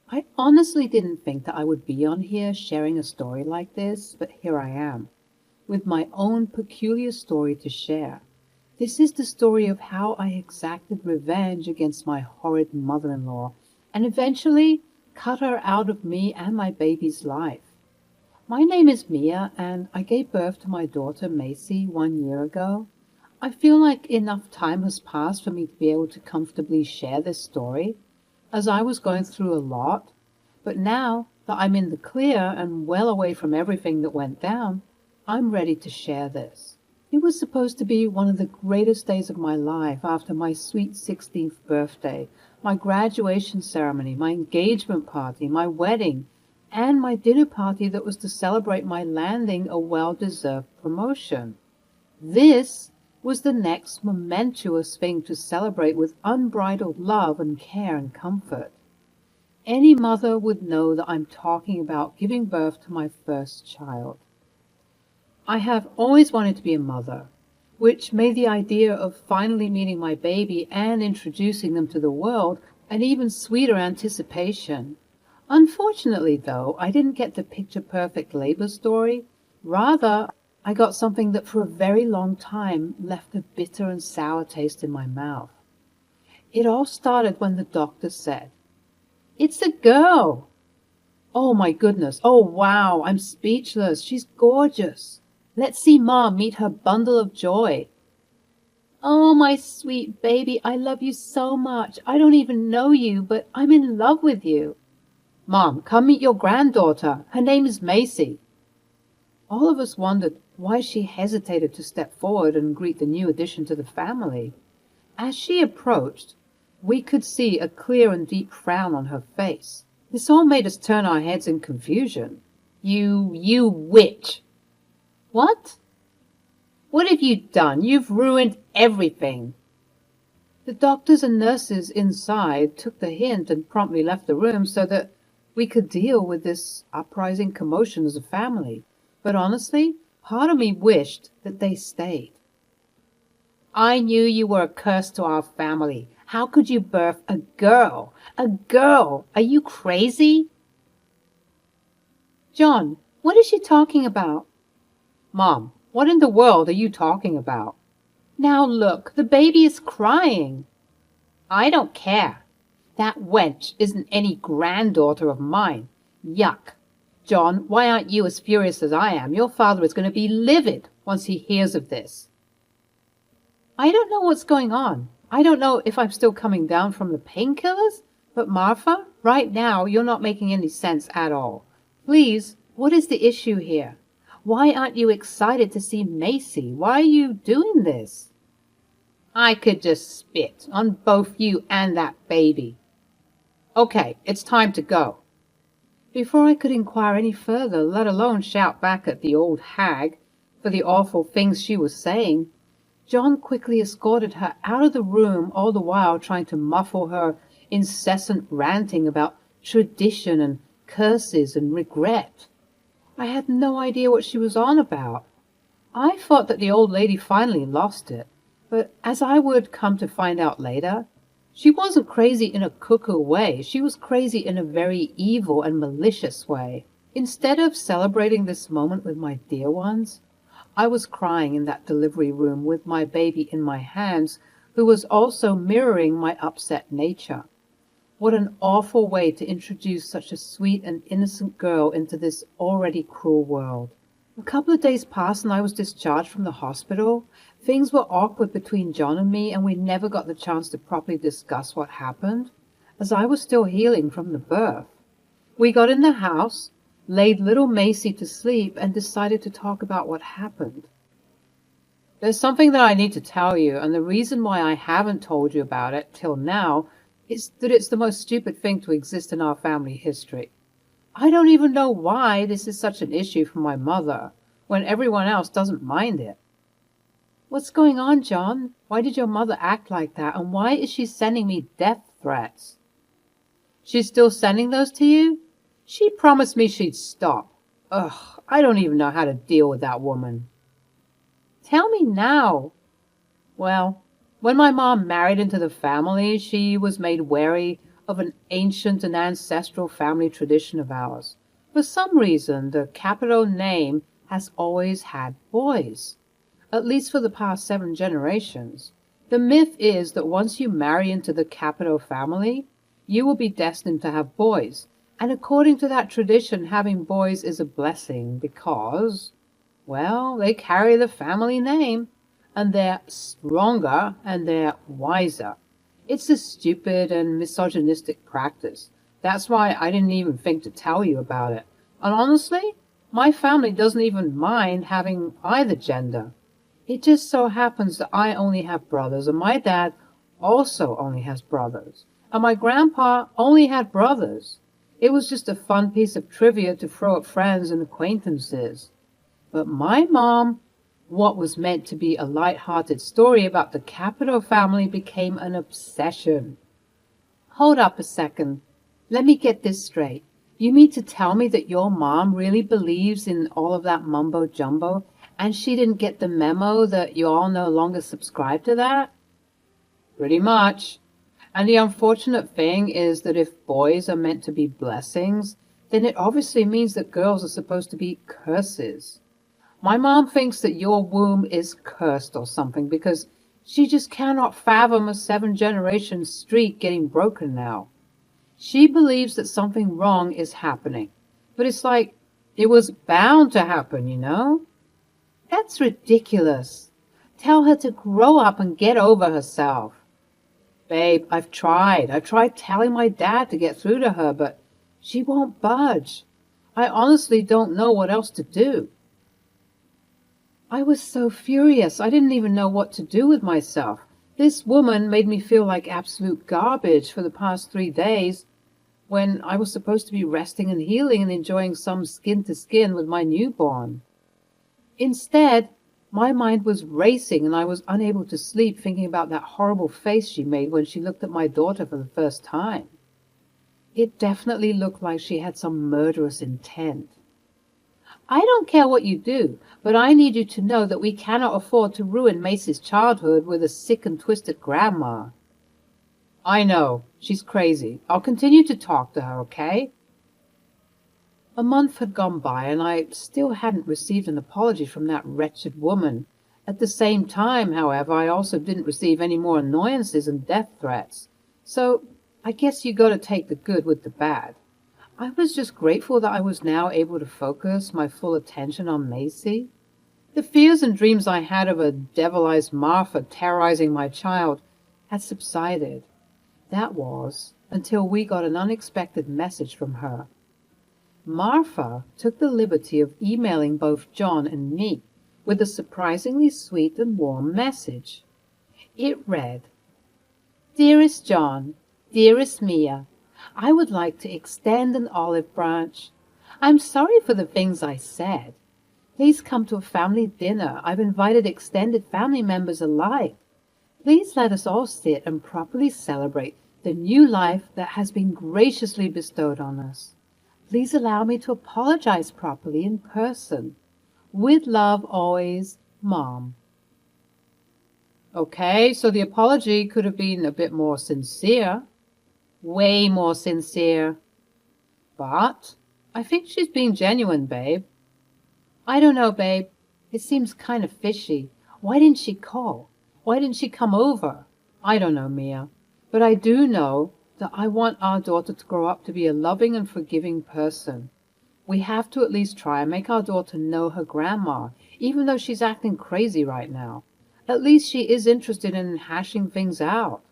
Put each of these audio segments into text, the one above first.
I honestly didn't think that I would be on here sharing a story like this, but here I am, with my own peculiar story to share. This is the story of how I exacted revenge against my horrid mother-in-law and eventually cut her out of me and my baby's life. My name is Mia, and I gave birth to my daughter Macy 1 year ago. I feel like enough time has passed for me to be able to comfortably share this story, as I was going through a lot, but now that I'm in the clear and well away from everything that went down, I'm ready to share this. It was supposed to be one of the greatest days of my life after my sweet 16th birthday, my graduation ceremony, my engagement party, my wedding, and my dinner party that was to celebrate my landing a well-deserved promotion. This was the next momentous thing to celebrate with unbridled love and care and comfort. Any mother would know that I'm talking about giving birth to my first child. I have always wanted to be a mother, which made the idea of finally meeting my baby and introducing them to the world an even sweeter anticipation. Unfortunately, though, I didn't get the picture-perfect labor story. Rather, I got something that for a very long time left a bitter and sour taste in my mouth. It all started when the doctor said, "It's a girl." Oh my goodness, oh wow, I'm speechless. She's gorgeous. Let's see Mom meet her bundle of joy. Oh, my sweet baby, I love you so much. I don't even know you, but I'm in love with you. Mom, come meet your granddaughter. Her name is Macy. All of us wondered why she hesitated to step forward and greet the new addition to the family. As she approached, we could see a clear and deep frown on her face. This all made us turn our heads in confusion. You witch! What? What have you done? You've ruined everything. The doctors and nurses inside took the hint and promptly left the room so that we could deal with this uprising commotion as a family. But honestly, part of me wished that they stayed. I knew you were a curse to our family. How could you birth a girl? A girl! Are you crazy? John, what is she talking about? Mom, what in the world are you talking about? Now look, the baby is crying. I don't care. That wench isn't any granddaughter of mine. Yuck. John, why aren't you as furious as I am? Your father is going to be livid once he hears of this. I don't know what's going on. I don't know if I'm still coming down from the painkillers, but Martha, right now you're not making any sense at all. Please, what is the issue here? Why aren't you excited to see Macy? Why are you doing this? I could just spit on both you and that baby. Okay, it's time to go. Before I could inquire any further, let alone shout back at the old hag for the awful things she was saying, John quickly escorted her out of the room, all the while trying to muffle her incessant ranting about tradition and curses and regret. I had no idea what she was on about. I thought that the old lady finally lost it, but as I would come to find out later, she wasn't crazy in a cuckoo way. She was crazy in a very evil and malicious way. Instead of celebrating this moment with my dear ones, I was crying in that delivery room with my baby in my hands, who was also mirroring my upset nature. What an awful way to introduce such a sweet and innocent girl into this already cruel world. A couple of days passed and I was discharged from the hospital. Things were awkward between John and me, and we never got the chance to properly discuss what happened, as I was still healing from the birth. We got in the house, laid little Macy to sleep, and decided to talk about what happened. There's something that I need to tell you, and the reason why I haven't told you about it till now is that it's the most stupid thing to exist in our family history. I don't even know why this is such an issue for my mother, when everyone else doesn't mind it. What's going on, John? Why did your mother act like that, and why is she sending me death threats? She's still sending those to you? She promised me she'd stop. Ugh, I don't even know how to deal with that woman. Tell me now. Well, when my mom married into the family, she was made wary of an ancient and ancestral family tradition of ours. For some reason, the Capito name has always had boys, at least for the past 7 generations. The myth is that once you marry into the Capito family, you will be destined to have boys. And according to that tradition, having boys is a blessing because, well, they carry the family name, and they're stronger and they're wiser. It's a stupid and misogynistic practice. That's why I didn't even think to tell you about it. And honestly, my family doesn't even mind having either gender. It just so happens that I only have brothers, and my dad also only has brothers. And my grandpa only had brothers. It was just a fun piece of trivia to throw at friends and acquaintances. But my mom, what was meant to be a light-hearted story about the Capito family became an obsession. Hold up a second. Let me get this straight. You mean to tell me that your mom really believes in all of that mumbo-jumbo, and she didn't get the memo that you all no longer subscribe to that? Pretty much. And the unfortunate thing is that if boys are meant to be blessings, then it obviously means that girls are supposed to be curses. My mom thinks that your womb is cursed or something because she just cannot fathom a 7-generation streak getting broken now. She believes that something wrong is happening. But it's like, it was bound to happen, you know? That's ridiculous. Tell her to grow up and get over herself. Babe, I've tried. I've tried telling my dad to get through to her, but she won't budge. I honestly don't know what else to do. I was so furious. I didn't even know what to do with myself. This woman made me feel like absolute garbage for the past 3 days when I was supposed to be resting and healing and enjoying some skin-to-skin with my newborn. Instead, my mind was racing and I was unable to sleep thinking about that horrible face she made when she looked at my daughter for the first time. It definitely looked like she had some murderous intent. I don't care what you do, but I need you to know that we cannot afford to ruin Macy's childhood with a sick and twisted grandma. I know. She's crazy. I'll continue to talk to her, okay? A month had gone by, and I still hadn't received an apology from that wretched woman. At the same time, however, I also didn't receive any more annoyances and death threats. So I guess you got to take the good with the bad. I was just grateful that I was now able to focus my full attention on Macy. The fears and dreams I had of a devilized Martha terrorizing my child had subsided. That was until we got an unexpected message from her. Martha took the liberty of emailing both John and me with a surprisingly sweet and warm message. It read, "Dearest John, dearest Mia, I would like to extend an olive branch. I'm sorry for the things I said. Please come to a family dinner. I've invited extended family members alike. Please let us all sit and properly celebrate the new life that has been graciously bestowed on us. Please allow me to apologize properly in person. With love always, Mom." Okay, so the apology could have been a bit more sincere. Way more sincere. But I think she's being genuine, babe. I don't know, babe. It seems kind of fishy. Why didn't she call? Why didn't she come over? I don't know, Mia. But I do know that I want our daughter to grow up to be a loving and forgiving person. We have to at least try and make our daughter know her grandma, even though she's acting crazy right now. At least she is interested in hashing things out.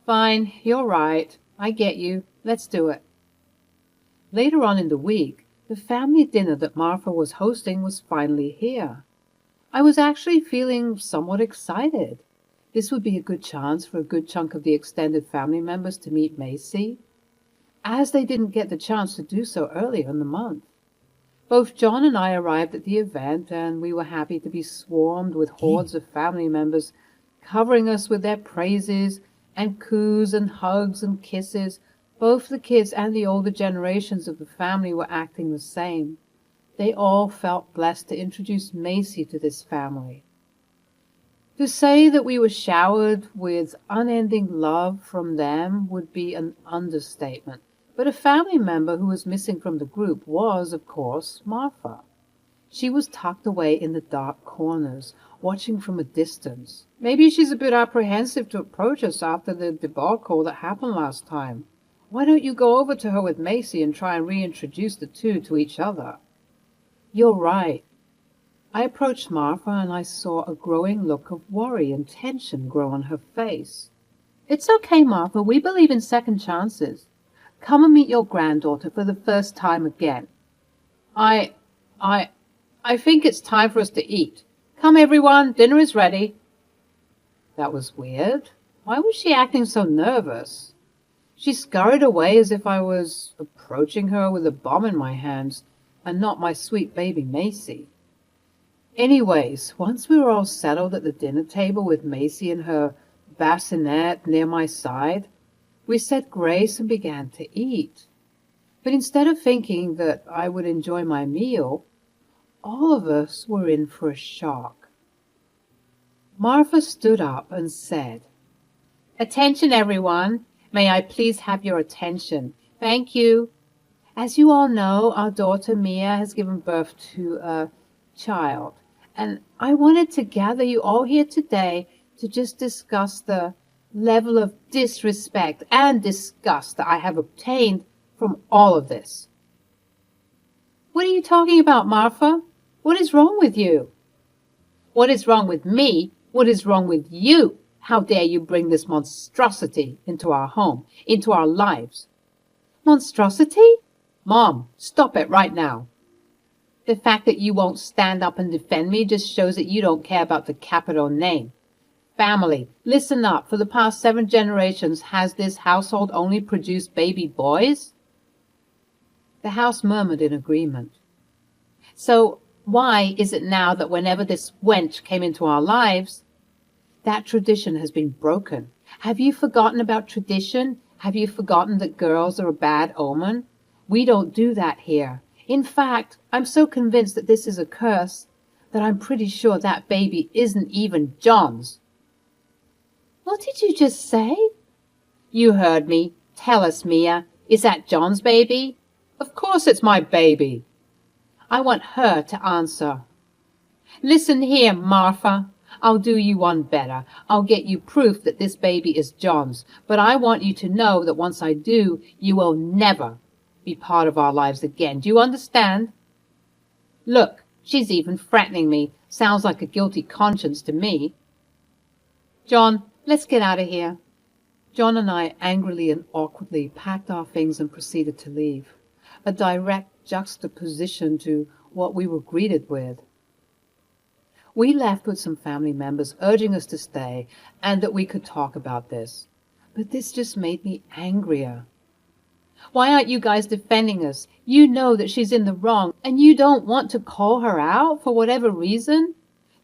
Fine, you're right. I get you. Let's do it. Later on in the week, the family dinner that Martha was hosting was finally here. I was actually feeling somewhat excited. This would be a good chance for a good chunk of the extended family members to meet Macy, as they didn't get the chance to do so earlier in the month. Both John and I arrived at the event, and we were happy to be swarmed with hordes of family members covering us with their praises and coos and hugs and kisses. Both the kids and the older generations of the family were acting the same. They all felt blessed to introduce Macy to this family. To say that we were showered with unending love from them would be an understatement. But a family member who was missing from the group was, of course, Martha. She was tucked away in the dark corners, watching from a distance. Maybe she's a bit apprehensive to approach us after the debacle that happened last time. Why don't you go over to her with Macy and try and reintroduce the two to each other? You're right. I approached Martha and I saw a growing look of worry and tension grow on her face. It's okay, Martha. We believe in second chances. Come and meet your granddaughter for the first time again. I think it's time for us to eat. Come, everyone. Dinner is ready. That was weird. Why was she acting so nervous? She scurried away as if I was approaching her with a bomb in my hands and not my sweet baby Macy. Anyways, once we were all settled at the dinner table with Macy and her bassinet near my side, we said grace and began to eat. But instead of thinking that I would enjoy my meal, all of us were in for a shock. Martha stood up and said, "Attention, everyone. May I please have your attention? Thank you. As you all know, our daughter Mia has given birth to a child. And I wanted to gather you all here today to just discuss the level of disrespect and disgust that I have obtained from all of this." What are you talking about, Martha? What is wrong with you? What is wrong with me? What is wrong with you? How dare you bring this monstrosity into our home, into our lives? Monstrosity? Mom, stop it right now. The fact that you won't stand up and defend me just shows that you don't care about the capital name. Family, listen up. For the past 7 generations, has this household only produced baby boys? The house murmured in agreement. So why is it now that whenever this wench came into our lives, that tradition has been broken? Have you forgotten about tradition? Have you forgotten that girls are a bad omen? We don't do that here. In fact, I'm so convinced that this is a curse that I'm pretty sure that baby isn't even John's. What did you just say? You heard me. Tell us, Mia. Is that John's baby? Of course it's my baby. I want her to answer. Listen here, Martha. I'll do you one better. I'll get you proof that this baby is John's. But I want you to know that once I do, you will never be part of our lives again. Do you understand? Look, she's even threatening me. Sounds like a guilty conscience to me. John, let's get out of here. John and I angrily and awkwardly packed our things and proceeded to leave, a direct juxtaposition to what we were greeted with. We left with some family members urging us to stay and that we could talk about this. But this just made me angrier. Why aren't you guys defending us? You know that she's in the wrong, and you don't want to call her out for whatever reason?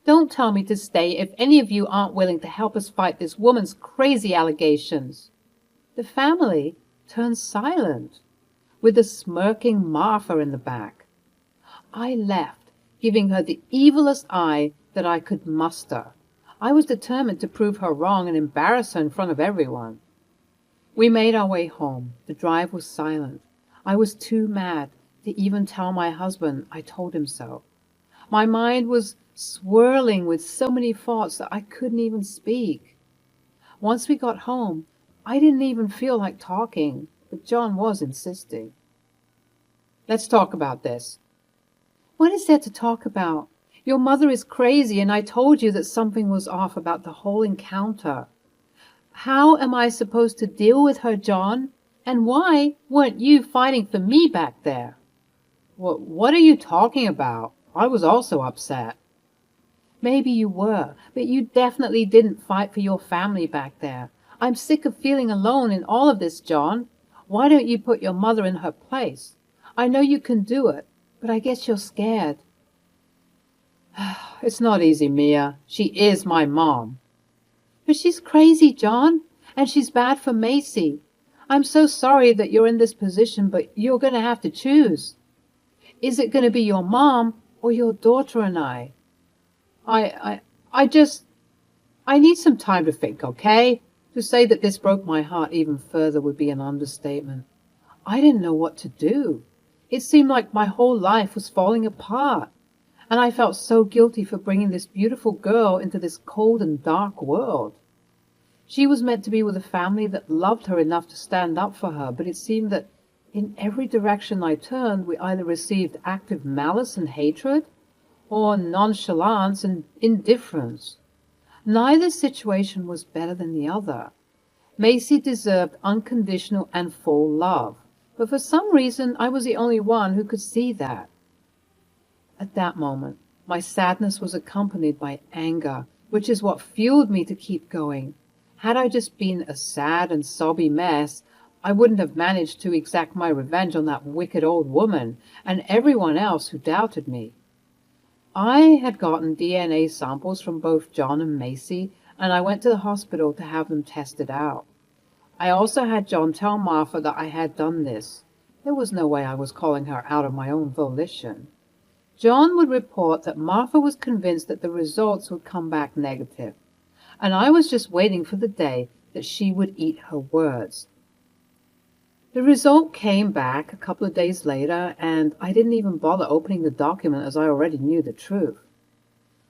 Don't tell me to stay if any of you aren't willing to help us fight this woman's crazy allegations. The family turned silent, with a smirking Martha in the back. I left, giving her the evilest eye that I could muster. I was determined to prove her wrong and embarrass her in front of everyone. We made our way home. The drive was silent. I was too mad to even tell my husband I told him so. My mind was swirling with so many thoughts that I couldn't even speak. Once we got home, I didn't even feel like talking, but John was insisting. Let's talk about this. What is there to talk about? Your mother is crazy, and I told you that something was off about the whole encounter. How am I supposed to deal with her, John? And why weren't you fighting for me back there? What are you talking about? I was also upset. Maybe you were, but you definitely didn't fight for your family back there. I'm sick of feeling alone in all of this, John. Why don't you put your mother in her place? I know you can do it, but I guess you're scared. It's not easy, Mia. She is my mom. But she's crazy, John, and she's bad for Macy. I'm so sorry that you're in this position, but you're going to have to choose. Is it going to be your mom or your daughter and I? I need some time to think, okay? To say that this broke my heart even further would be an understatement. I didn't know what to do. It seemed like my whole life was falling apart, and I felt so guilty for bringing this beautiful girl into this cold and dark world. She was meant to be with a family that loved her enough to stand up for her, but it seemed that in every direction I turned, we either received active malice and hatred, or nonchalance and indifference. Neither situation was better than the other. Macy deserved unconditional and full love, but for some reason I was the only one who could see that. At that moment, my sadness was accompanied by anger, which is what fueled me to keep going. Had I just been a sad and sobby mess, I wouldn't have managed to exact my revenge on that wicked old woman and everyone else who doubted me. I had gotten DNA samples from both John and Macy, and I went to the hospital to have them tested out. I also had John tell Martha that I had done this. There was no way I was calling her out of my own volition. John would report that Martha was convinced that the results would come back negative, and I was just waiting for the day that she would eat her words. The result came back a couple of days later, and I didn't even bother opening the document as I already knew the truth.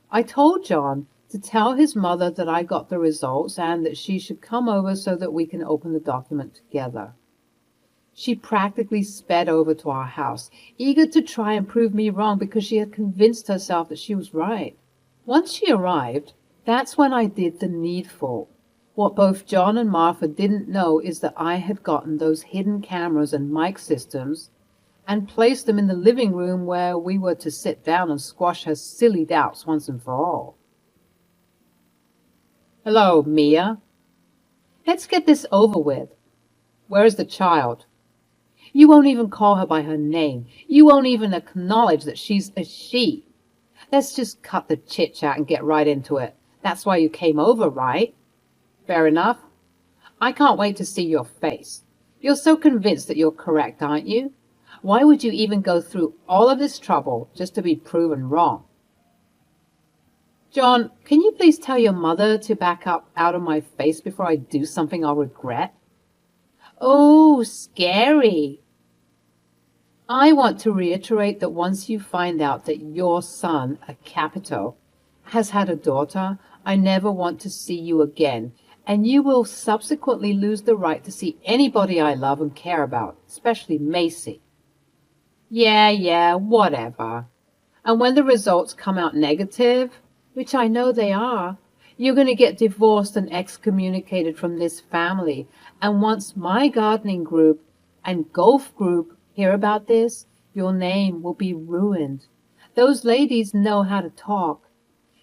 I told John to tell his mother that I got the results and that she should come over so that we can open the document together. She practically sped over to our house, eager to try and prove me wrong because she had convinced herself that she was right. Once she arrived, that's when I did the needful. What both John and Martha didn't know is that I had gotten those hidden cameras and mic systems and placed them in the living room where we were to sit down and squash her silly doubts once and for all. Hello, Mia. Let's get this over with. Where is the child? You won't even call her by her name. You won't even acknowledge that she's a she. Let's just cut the chit-chat and get right into it. That's why you came over, right? Fair enough. I can't wait to see your face. You're so convinced that you're correct, aren't you? Why would you even go through all of this trouble just to be proven wrong? John, can you please tell your mother to back up out of my face before I do something I'll regret? Oh, scary. I want to reiterate that once you find out that your son, a capital, has had a daughter, I never want to see you again, and you will subsequently lose the right to see anybody I love and care about, especially Macy. Yeah, whatever. And when the results come out negative, which I know they are, you're going to get divorced and excommunicated from this family. And once my gardening group and golf group hear about this, your name will be ruined. Those ladies know how to talk.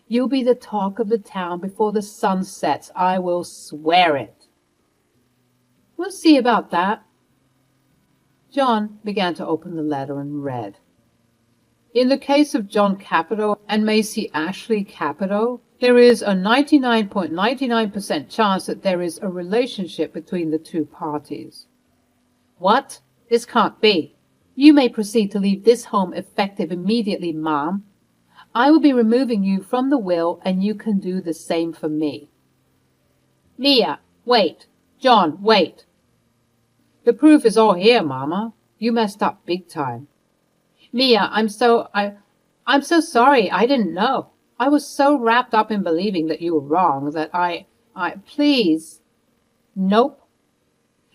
You'll be the talk of the town before the sun sets. I will swear it. We'll see about that. John began to open the letter and read. In the case of John Capito and Macy Ashley Capito, there is a 99.99% chance that there is a relationship between the two parties. What? This can't be. You may proceed to leave this home effective immediately, Mom. I will be removing you from the will, and you can do the same for me. Mia, wait. John, wait. The proof is all here, Mama. You messed up big time. Mia, I'm so sorry. I didn't know. I was so wrapped up in believing that you were wrong that please. Nope.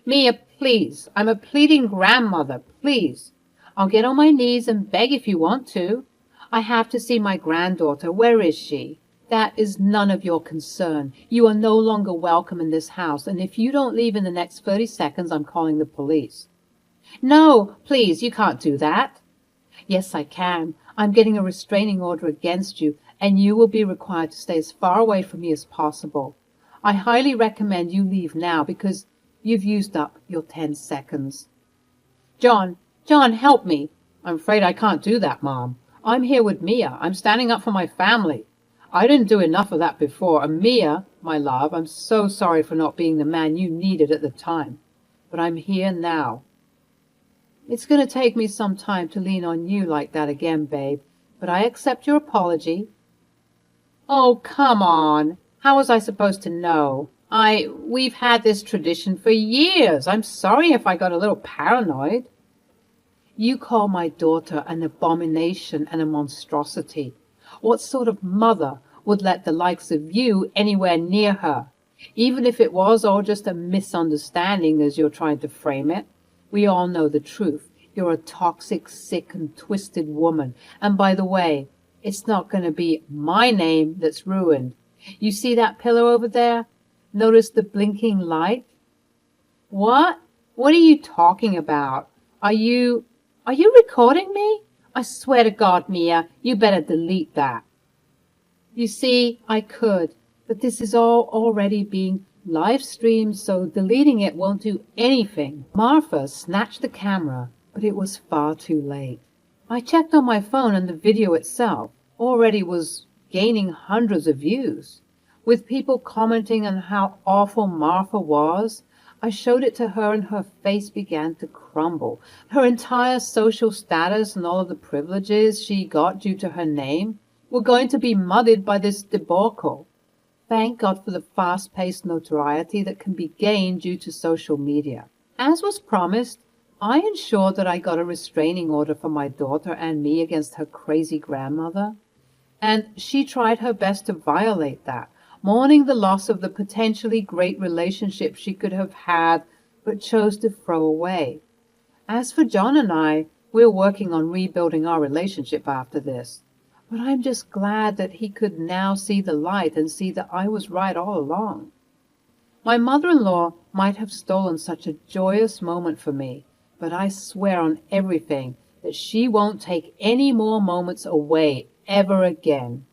Mia, please. I'm a pleading grandmother. Please. I'll get on my knees and beg if you want to. I have to see my granddaughter. Where is she? That is none of your concern. You are no longer welcome in this house, and if you don't leave in the next 30 seconds, I'm calling the police. No, please, you can't do that. Yes, I can. I'm getting a restraining order against you, and you will be required to stay as far away from me as possible. I highly recommend you leave now because you've used up your 10 seconds. John, help me. I'm afraid I can't do that, Mom. I'm here with Mia. I'm standing up for my family. I didn't do enough of that before. And Mia, my love, I'm so sorry for not being the man you needed at the time. But I'm here now. It's going to take me some time to lean on you like that again, babe. But I accept your apology. Oh, come on. How was I supposed to know? We've had this tradition for years. I'm sorry if I got a little paranoid. You call my daughter an abomination and a monstrosity. What sort of mother would let the likes of you anywhere near her? Even if it was all just a misunderstanding as you're trying to frame it. We all know the truth. You're a toxic, sick, and twisted woman. And by the way, it's not going to be my name that's ruined. You see that pillow over there? Notice the blinking light? What? What are you talking about? Are you recording me? I swear to God, Mia, you better delete that. You see, I could, but this is all already being live streamed, so deleting it won't do anything. Martha snatched the camera, but it was far too late. I checked on my phone and the video itself already was gaining hundreds of views. With people commenting on how awful Martha was, I showed it to her and her face began to crumble. Her entire social status and all of the privileges she got due to her name were going to be muddied by this debacle. Thank God for the fast-paced notoriety that can be gained due to social media. As was promised, I ensured that I got a restraining order for my daughter and me against her crazy grandmother. And she tried her best to violate that, mourning the loss of the potentially great relationship she could have had, but chose to throw away. As for John and I, we're working on rebuilding our relationship after this. But I'm just glad that he could now see the light and see that I was right all along. My mother-in-law might have stolen such a joyous moment for me, but I swear on everything that she won't take any more moments away ever again.